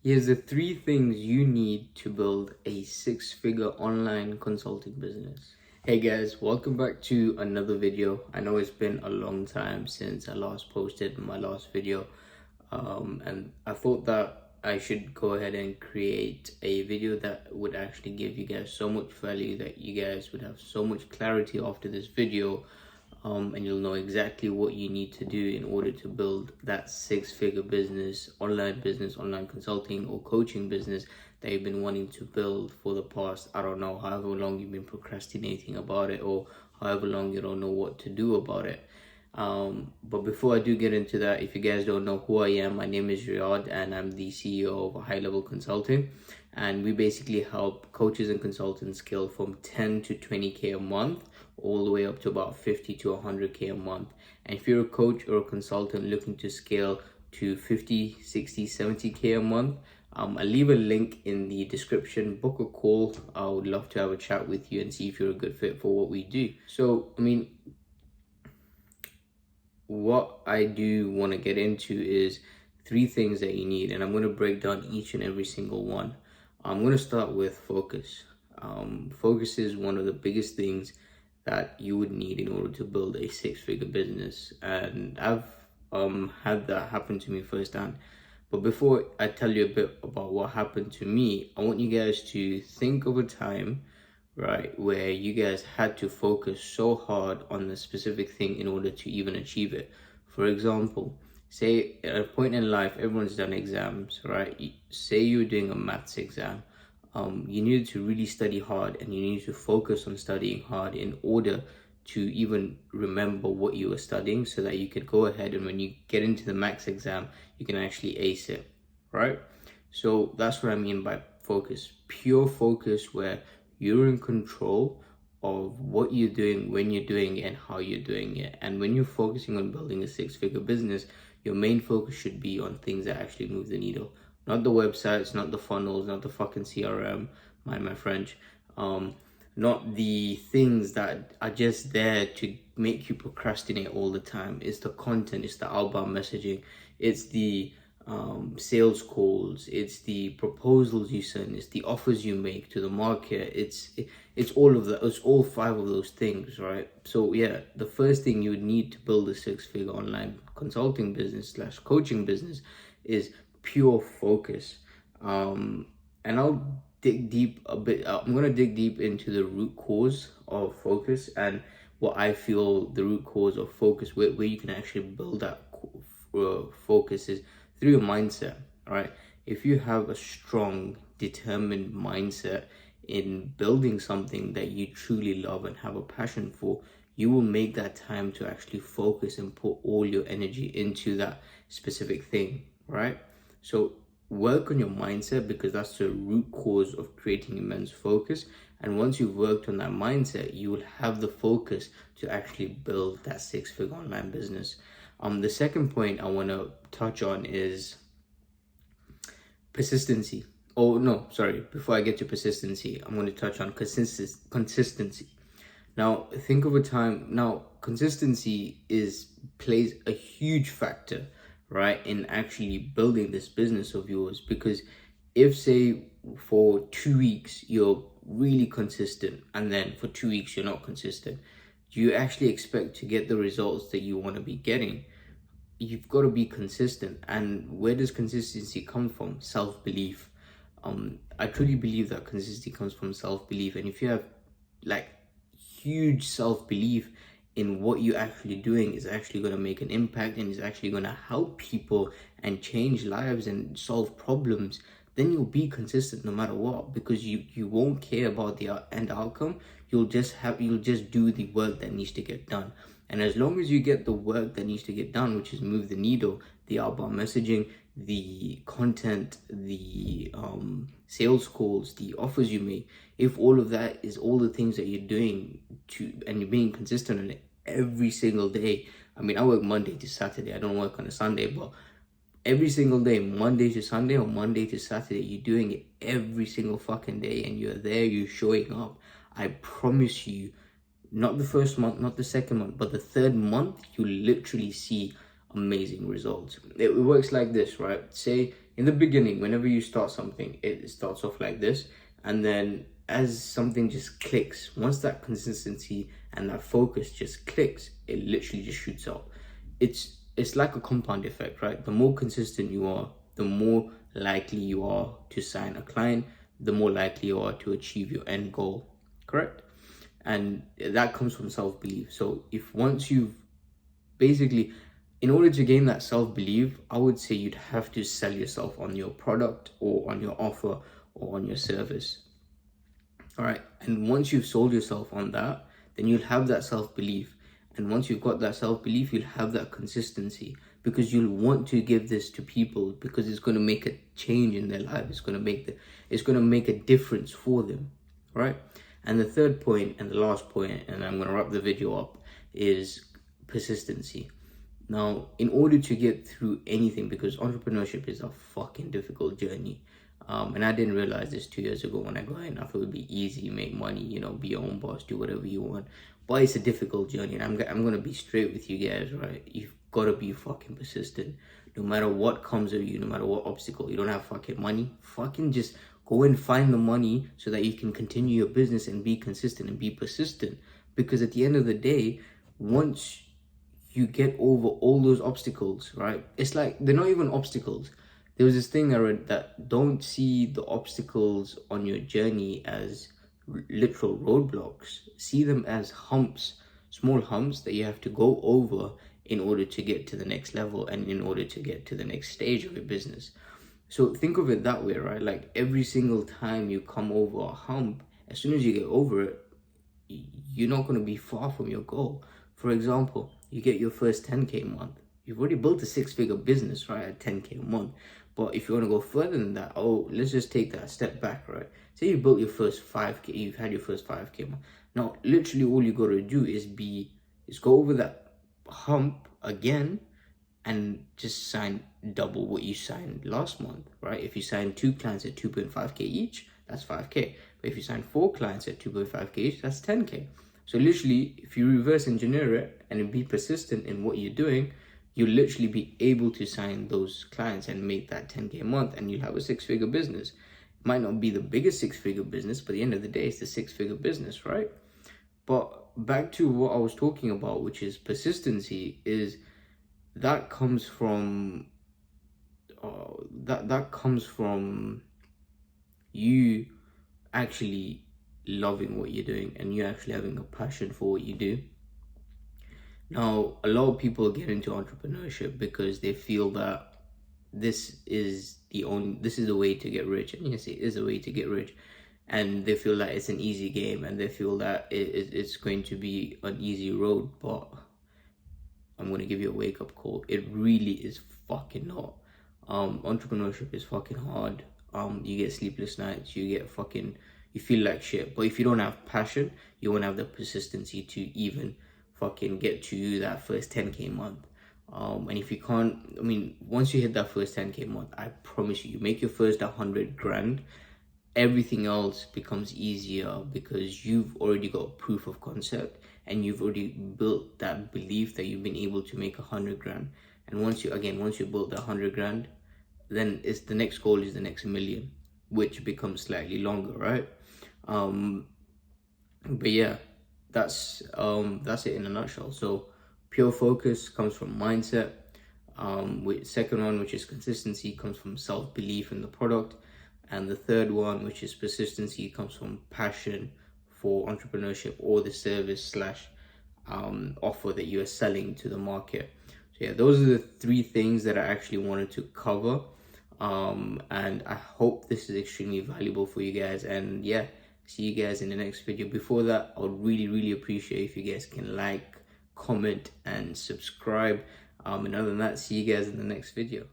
Here's the three things you need to build a six-figure online consulting business. Hey guys, welcome back to another video. I know it's been a long time since I last posted my last video, and I thought that I should go ahead and create a video that would actually give you guys so much value that you guys would have so much clarity after this video, and you'll know exactly what you need to do in order to build that six-figure business, online consulting or coaching business that you've been wanting to build for the past, I don't know, however long you've been procrastinating about it, or however long you don't know what to do about it. But before I do get into that, if you guys don't know who I am, my name is Riyaadh and I'm the CEO of High Level Consulting, and we basically help coaches and consultants scale from 10 to 20k a month all the way up to about 50 to 100k a month. And if you're a coach or a consultant looking to scale to 50, 60, 70k a month, I'll leave a link in the description. Book a call. I would love to have a chat with you and see if you're a good fit for what we do. So, what I do want to get into is three things that you need, and I'm going to break down each and every single one. I'm going to start with focus. Focus is one of the biggest things that you would need in order to build a six-figure business, and I've had that happen to me firsthand. But before I tell you a bit about what happened to me, I want you guys to think of a time, right, where you guys had to focus so hard on the specific thing in order to even achieve it. For example, say at a point in life, everyone's done exams, right? Say you're doing a maths exam. You needed to really study hard, and you need to focus on studying hard in order to even remember what you were studying, so that you could go ahead and when you get into the maths exam, you can actually ace it, right? So that's what I mean by focus. Pure focus where you're in control of what you're doing, when you're doing it, and how you're doing it. And when you're focusing on building a six-figure business, your main focus should be on things that actually move the needle. Not the websites, not the funnels, not the fucking CRM, mind my French. Not the things that are just there to make you procrastinate all the time. It's the content, it's the outbound messaging, it's the sales calls, it's the proposals you send, it's the offers you make to the market, it's all of that. It's all five of those things, right? So yeah, the first thing you would need to build a six-figure online consulting business slash coaching business is pure focus. And I'll dig deep a bit. I'm gonna dig deep into the root cause of focus and what I feel the root cause of focus, where you can actually build that focus is through your mindset, right? If you have a strong, determined mindset in building something that you truly love and have a passion for, you will make that time to actually focus and put all your energy into that specific thing, right? So work on your mindset, because that's the root cause of creating immense focus. And once you've worked on that mindset, you will have the focus to actually build that six-figure online business. The second point I want to touch on is persistency. Oh no, sorry. Before I get to persistency, I'm going to touch on consistency. Now, think of a time. Now, consistency plays a huge factor, right, in actually building this business of yours. Because if, say, for 2 weeks you're really consistent, and then for 2 weeks you're not consistent, do you actually expect to get the results that you want to be getting? You've got to be consistent. And where does consistency come from? Self-belief. I truly believe that consistency comes from self-belief. And if you have like huge self-belief in what you're actually doing, is actually going to make an impact and is actually going to help people and change lives and solve problems, then you'll be consistent no matter what, because you won't care about the end outcome. You'll just do the work that needs to get done. And as long as you get the work that needs to get done, which is move the needle, the outbound messaging, the content, the sales calls, the offers you make, if all of that is all the things that you're doing and you're being consistent on it every single day. I mean, I work Monday to Saturday. I don't work on a Sunday, but every single day, Monday to Sunday or Monday to Saturday, you're doing it every single fucking day, and you're there, you're showing up. I promise you, not the first month, not the second month, but the third month, you literally see amazing results. It works like this, right? Say in the beginning, whenever you start something, it starts off like this, and then as something just clicks, once that consistency and that focus just clicks, it literally just shoots up. It's like a compound effect, right? The more consistent you are, the more likely you are to sign a client, the more likely you are to achieve your end goal, correct? And that comes from self-belief. So if once you've basically, in order to gain that self-belief, I would say you'd have to sell yourself on your product or on your offer or on your service. All right. And once you've sold yourself on that, then you'll have that self-belief. And once you've got that self-belief, you'll have that consistency, because you'll want to give this to people, because it's going to make a change in their life. It's going to make a difference for them. All right. And the third point and the last point, and I'm going to wrap the video up, is persistency. Now, in order to get through anything, because entrepreneurship is a fucking difficult journey. And I didn't realize this 2 years ago when I got in. I thought it would be easy, make money, you know, be your own boss, do whatever you want. But it's a difficult journey, and I'm gonna be straight with you guys, right? You've gotta be fucking persistent. No matter what comes of you, no matter what obstacle, you don't have fucking money, fucking just go and find the money so that you can continue your business and be consistent and be persistent. Because at the end of the day, once you get over all those obstacles, right? It's like they're not even obstacles. There was this thing I read that don't see the obstacles on your journey as literal roadblocks. See them as humps, small humps that you have to go over in order to get to the next level and in order to get to the next stage of your business. So think of it that way, right? Like every single time you come over a hump, as soon as you get over it, you're not going to be far from your goal. For example, you get your first 10K a month. You've already built a 6-figure business, right, at 10K a month. But if you want to go further than that, let's just take that a step back, right? Say you built your first 5K, you've had your first 5K a month. Now, literally all you got to do is go over that hump again and just sign double what you signed last month, right? If you sign 2 clients at 2.5K each, that's 5K. But if you sign 4 clients at 2.5K each, that's 10K. So literally, if you reverse engineer it and be persistent in what you're doing, you'll literally be able to sign those clients and make that 10K a month, and you'll have a 6-figure business. It might not be the biggest 6-figure business, but at the end of the day, it's the 6-figure business, right? But back to what I was talking about, which is persistency, is that comes from that comes from you actually loving what you're doing and you actually having a passion for what you do. Now, a lot of people get into entrepreneurship because they feel that this is the way to get rich, and yes, it is a way to get rich, and they feel that it's an easy game, and they feel that it's going to be an easy road. But I'm going to give you a wake-up call. It really is fucking not. Entrepreneurship is fucking hard. You get sleepless nights, you feel like shit. But if you don't have passion, you won't have the persistency to even fucking get to that first 10K a month. And if you can't, once you hit that first 10K a month, I promise you make your first 100 grand, everything else becomes easier, because you've already got proof of concept and you've already built that belief that you've been able to make 100 grand. And once you build that 100 grand, then it's the next goal is the next million, which becomes slightly longer, right? But yeah, that's it in a nutshell. So pure focus comes from mindset. With second one, which is consistency, comes from self-belief in the product. And the third one, which is persistency, comes from passion for entrepreneurship or the service / offer that you are selling to the market. So yeah, those are the 3 things that I actually wanted to cover. And I hope this is extremely valuable for you guys. And yeah, see you guys in the next video. Before that, I would really appreciate if you guys can like, comment, and subscribe. And other than that, see you guys in the next video.